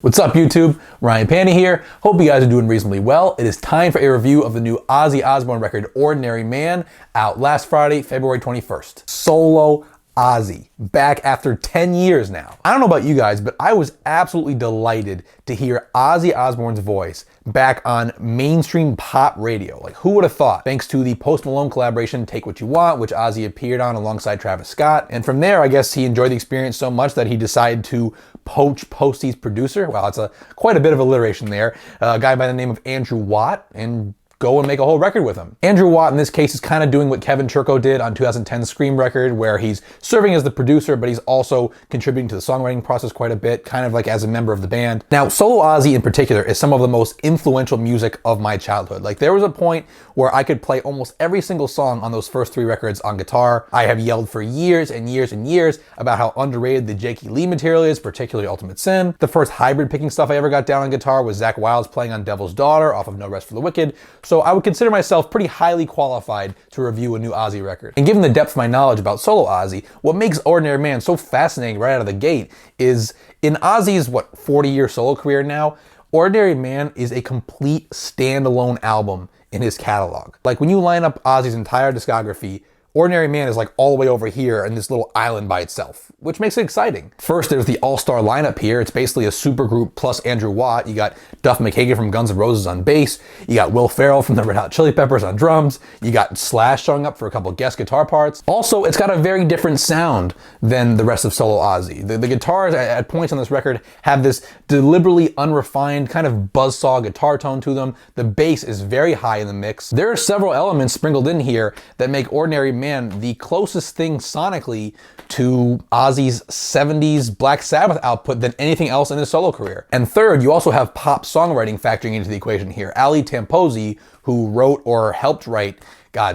What's up, YouTube? Ryan Pandy here. Hope you guys are doing reasonably well. It is time for a review of the new Ozzy Osbourne record, Ordinary Man, out last Friday, February 21st. Solo Ozzy, back after 10 years now. I don't know about you guys, but I was absolutely delighted to hear Ozzy Osbourne's voice back on mainstream pop radio. Like, who would have thought? Thanks to the Post Malone collaboration, Take What You Want, which Ozzy appeared on alongside Travis Scott. And from there, I guess he enjoyed the experience so much that he decided to poach Posty's producer. Wow, it's quite a bit of alliteration there. A guy by the name of Andrew Watt, and go and make a whole record with him. Andrew Watt in this case is kind of doing what Kevin Churko did on 2010's Scream record, where he's serving as the producer, but he's also contributing to the songwriting process quite a bit, kind of like as a member of the band. Now, solo Ozzy in particular is some of the most influential music of my childhood. Like, there was a point where I could play almost every single song on those first three records on guitar. I have yelled for years and years and years about how underrated the Jakey Lee material is, particularly Ultimate Sin. The first hybrid picking stuff I ever got down on guitar was Zakk Wylde's playing on Devil's Daughter off of No Rest for the Wicked. So I would consider myself pretty highly qualified to review a new Ozzy record. And given the depth of my knowledge about solo Ozzy, what makes Ordinary Man so fascinating right out of the gate is, in Ozzy's, 40-year solo career now, Ordinary Man is a complete standalone album in his catalog. Like, when you line up Ozzy's entire discography, Ordinary Man is like all the way over here in this little island by itself, which makes it exciting. First, there's the all-star lineup here. It's basically a supergroup plus Andrew Watt. You got Duff McKagan from Guns N' Roses on bass. You got Will Ferrell from the Red Hot Chili Peppers on drums. You got Slash showing up for a couple guest guitar parts. Also, it's got a very different sound than the rest of solo Ozzy. The guitars at points on this record have this deliberately unrefined kind of buzzsaw guitar tone to them. The bass is very high in the mix. There are several elements sprinkled in here that make Ordinary Man the closest thing sonically to Ozzy's 70s Black Sabbath output than anything else in his solo career. And third, you also have pop songwriting factoring into the equation here. Ali Tamposi, who wrote or helped write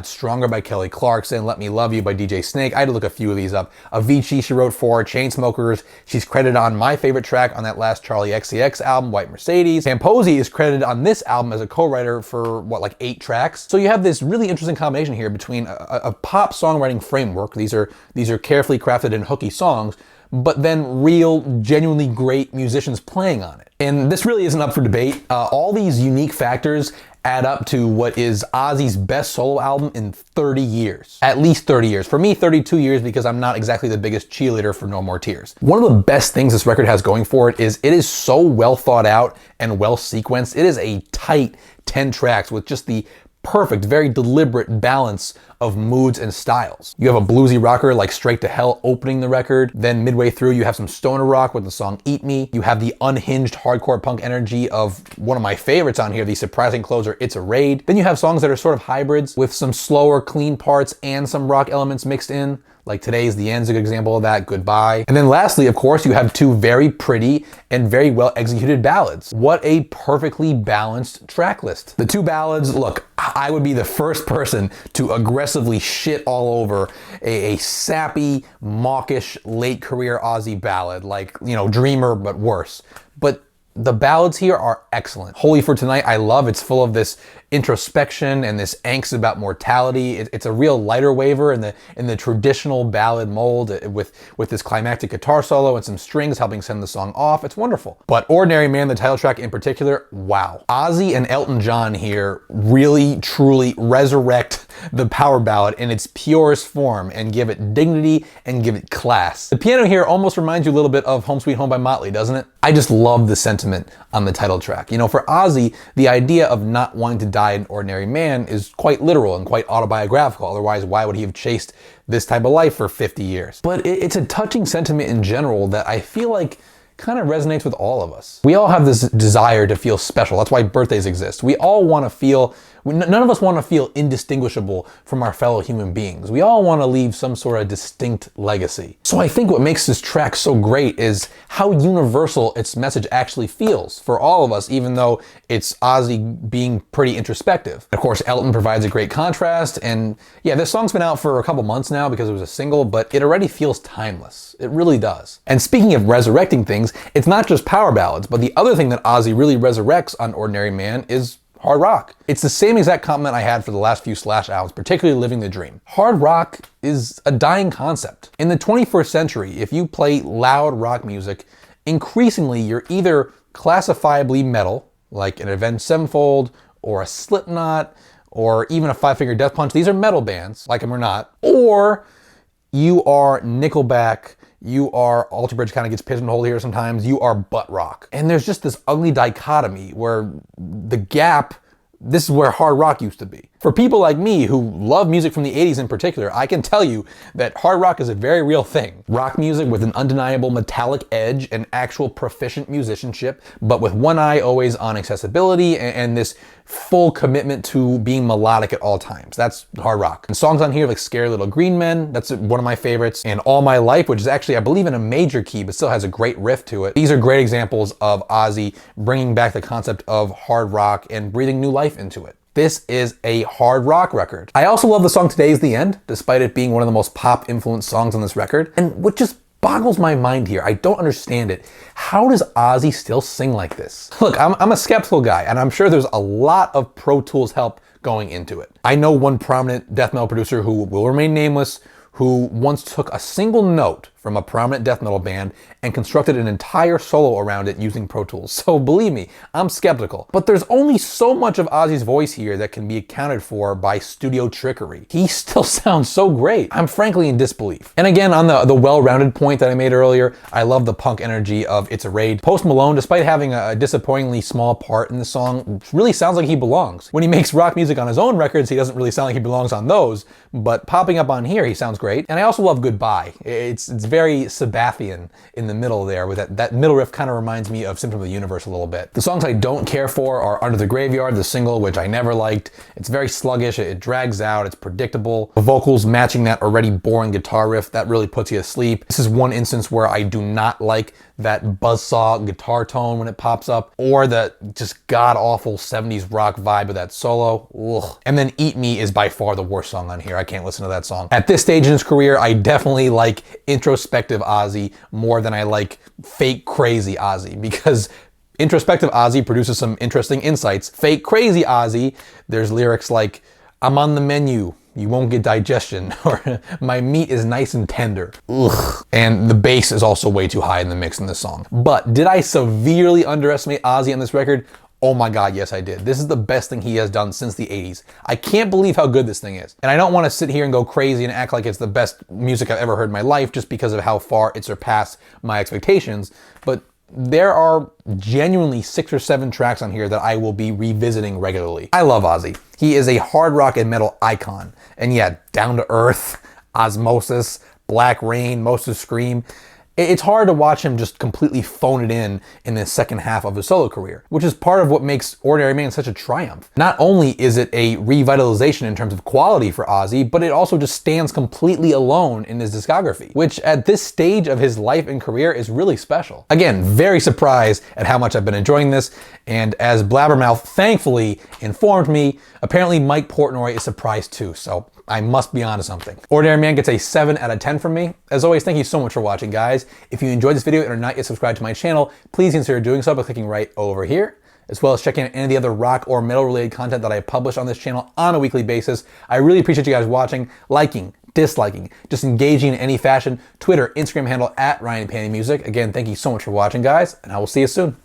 Stronger by Kelly Clarkson, Let Me Love You by DJ Snake. I had to look a few of these up. Avicii she wrote for, Chainsmokers. She's credited on my favorite track on that last Charlie XCX album, White Mercedes. Tamposi is credited on this album as a co-writer for, 8 tracks. So you have this really interesting combination here between a pop songwriting framework. These are carefully crafted and hooky songs, but then real, genuinely great musicians playing on it. And this really isn't up for debate. All these unique factors add up to what is Ozzy's best solo album in 30 years. At least 30 years. For me, 32 years, because I'm not exactly the biggest cheerleader for No More Tears. One of the best things this record has going for it is so well thought out and well sequenced. It is a tight 10 tracks with just the perfect, very deliberate balance of moods and styles. You have a bluesy rocker like Straight to Hell opening the record. Then midway through, you have some stoner rock with the song Eat Me. You have the unhinged hardcore punk energy of one of my favorites on here, the surprising closer, It's a Raid. Then you have songs that are sort of hybrids with some slower, clean parts and some rock elements mixed in. Like Today's the End's a good example of that, Goodbye. And then lastly, of course, you have two very pretty and very well executed ballads. What a perfectly balanced track list. The two ballads, look, I would be the first person to aggressively shit all over a sappy, mawkish, late career Ozzy ballad, like, Dreamer, but worse. But the ballads here are excellent. Holy for Tonight, I love. It's full of this introspection and this angst about mortality. It's a real lighter waver in the traditional ballad mold with this climactic guitar solo and some strings helping send the song off. It's wonderful. But Ordinary Man, the title track in particular, wow. Ozzy and Elton John here really, truly resurrect the power ballad in its purest form and give it dignity and give it class. The piano here almost reminds you a little bit of Home Sweet Home by Motley, doesn't it? I just love the sentiment on the title track. For Ozzy, the idea of not wanting to die an ordinary man is quite literal and quite autobiographical. Otherwise, why would he have chased this type of life for 50 years? But it's a touching sentiment in general that I feel like kind of resonates with all of us. We all have this desire to feel special. That's why birthdays exist. We all want to feel, none of us want to feel indistinguishable from our fellow human beings. We all want to leave some sort of distinct legacy. So I think what makes this track so great is how universal its message actually feels for all of us, even though it's Ozzy being pretty introspective. Of course, Elton provides a great contrast, and yeah, this song's been out for a couple months now because it was a single, but it already feels timeless. It really does. And speaking of resurrecting things, it's not just power ballads, but the other thing that Ozzy really resurrects on Ordinary Man is hard rock. It's the same exact comment I had for the last few Slash albums, particularly Living the Dream. Hard rock is a dying concept. In the 21st century, if you play loud rock music, increasingly you're either classifiably metal, like an Avenged Sevenfold or a Slipknot or even a Five Finger Death Punch. These are metal bands, like them or not. Or you are Nickelback, you are, Alter Bridge kind of gets pigeonholed here sometimes, you are butt rock. And there's just this ugly dichotomy where the gap, this is where hard rock used to be. For people like me who love music from the 80s in particular, I can tell you that hard rock is a very real thing. Rock music with an undeniable metallic edge and actual proficient musicianship, but with one eye always on accessibility and this full commitment to being melodic at all times. That's hard rock. And songs on here like Scary Little Green Men, that's one of my favorites, and All My Life, which is actually, I believe, in a major key, but still has a great riff to it. These are great examples of Ozzy bringing back the concept of hard rock and breathing new life into it. This is a hard rock record. I also love the song Today Is the End, despite it being one of the most pop-influenced songs on this record. And what just boggles my mind here, I don't understand it. How does Ozzy still sing like this? Look, I'm a skeptical guy, and I'm sure there's a lot of Pro Tools help going into it. I know one prominent death metal producer who will remain nameless, who once took a single note from a prominent death metal band and constructed an entire solo around it using Pro Tools. So believe me, I'm skeptical. But there's only so much of Ozzy's voice here that can be accounted for by studio trickery. He still sounds so great. I'm frankly in disbelief. And again, on the well-rounded point that I made earlier, I love the punk energy of It's a Raid. Post Malone, despite having a disappointingly small part in the song, really sounds like he belongs. When he makes rock music on his own records, he doesn't really sound like he belongs on those, but popping up on here, he sounds great. And I also love Goodbye. It's very Sabbathian in the middle there, with that middle riff kind of reminds me of Symptom of the Universe a little bit. The songs I don't care for are Under the Graveyard, the single, which I never liked. It's very sluggish, it drags out, it's predictable. The vocals matching that already boring guitar riff, that really puts you to sleep. This is one instance where I do not like that buzzsaw guitar tone when it pops up, or the just god-awful 70s rock vibe of that solo. Ugh. And then Eat Me is by far the worst song on here. I can't listen to that song. At this stage in his career, I definitely like introspective Ozzy more than I like fake crazy Ozzy, because introspective Ozzy produces some interesting insights. Fake crazy Ozzy, there's lyrics like, I'm on the menu, you won't get digestion, or my meat is nice and tender. Ugh. And the bass is also way too high in the mix in this song. But did I severely underestimate Ozzy on this record? Oh my God, yes I did. This is the best thing he has done since the 80s. I can't believe how good this thing is. And I don't want to sit here and go crazy and act like it's the best music I've ever heard in my life just because of how far it surpassed my expectations, but there are genuinely 6 or 7 tracks on here that I will be revisiting regularly. I love Ozzy. He is a hard rock and metal icon. And yeah, Down to Earth, Osmosis, Black Rain, Most of Scream. It's hard to watch him just completely phone it in the second half of his solo career, which is part of what makes Ordinary Man such a triumph. Not only is it a revitalization in terms of quality for Ozzy, but it also just stands completely alone in his discography, which at this stage of his life and career is really special. Again, very surprised at how much I've been enjoying this, and as Blabbermouth thankfully informed me, apparently Mike Portnoy is surprised too, so I must be onto something. Ordinary Man gets a 7 out of 10 from me. As always, thank you so much for watching, guys. If you enjoyed this video and are not yet subscribed to my channel, please consider doing so by clicking right over here, as well as checking out any of the other rock or metal related content that I publish on this channel on a weekly basis. I really appreciate you guys watching, liking, disliking, just engaging in any fashion. Twitter, Instagram handle @RyanPantyMusic. Again, thank you so much for watching, guys, and I will see you soon.